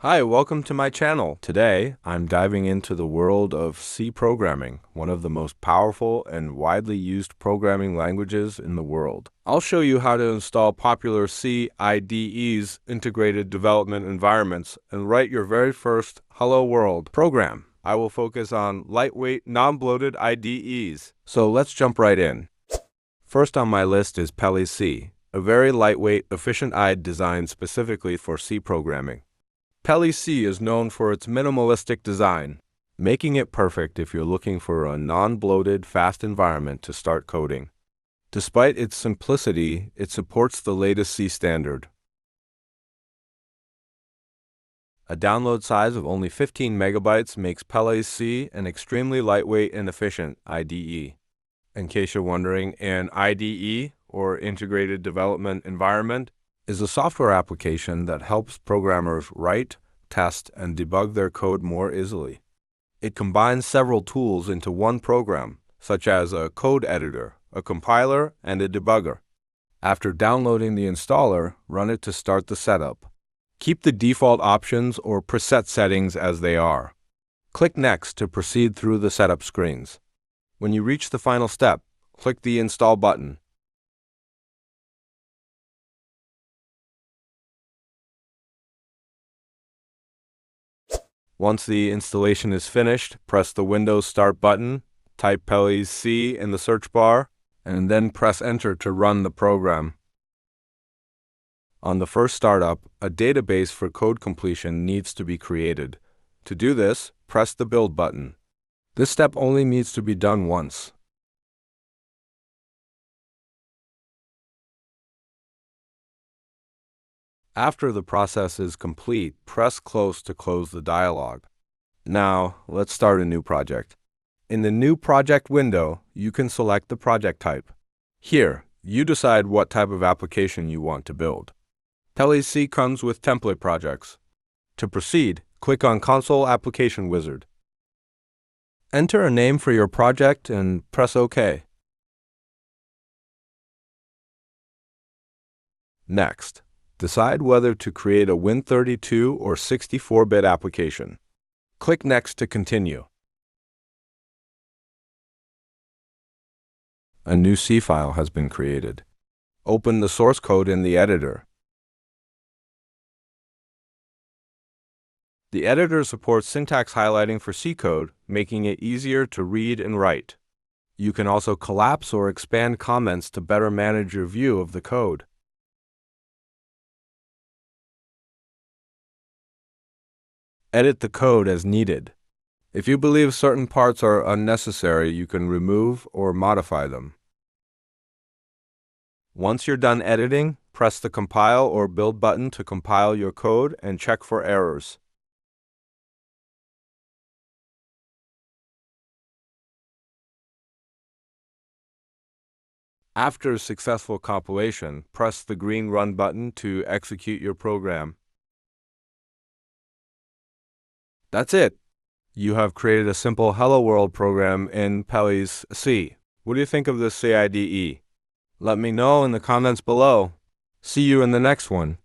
Hi, welcome to my channel. Today, I'm diving into the world of C programming, one of the most powerful and widely used programming languages in the world. I'll show you how to install popular C IDEs, integrated development environments, and write your very first Hello World program. I will focus on lightweight, non-bloated IDEs. So let's jump right in. First on my list is Pelles C, a very lightweight, efficient IDE designed specifically for C programming. Pelles C is known for its minimalistic design, making it perfect if you're looking for a non-bloated, fast environment to start coding. Despite its simplicity, it supports the latest C standard. A download size of only 15 megabytes makes Pelles C an extremely lightweight and efficient IDE. In case you're wondering, an IDE, or Integrated Development Environment, is a software application that helps programmers write, test, and debug their code more easily. It combines several tools into one program, such as a code editor, a compiler, and a debugger. After downloading the installer, run it to start the setup. Keep the default options or preset settings as they are. Click Next to proceed through the setup screens. When you reach the final step, click the Install button. Once the installation is finished, press the Windows Start button, type Pelles C in the search bar, and then press Enter to run the program. On the first startup, a database for code completion needs to be created. To do this, press the Build button. This step only needs to be done once. After the process is complete, press Close to close the dialog. Now, let's start a new project. In the New Project window, you can select the project type. Here, you decide what type of application you want to build. Pelles C comes with template projects. To proceed, click on Console Application Wizard. Enter a name for your project and press OK. Next, decide whether to create a Win32 or 64-bit application. Click Next to continue. A new C file has been created. Open the source code in the editor. The editor supports syntax highlighting for C code, making it easier to read and write. You can also collapse or expand comments to better manage your view of the code. Edit the code as needed. If you believe certain parts are unnecessary, you can remove or modify them. Once you're done editing, press the Compile or Build button to compile your code and check for errors. After successful compilation, press the green Run button to execute your program. That's it! You have created a simple Hello World program in Pelles C. What do you think of this C IDE? Let me know in the comments below. See you in the next one.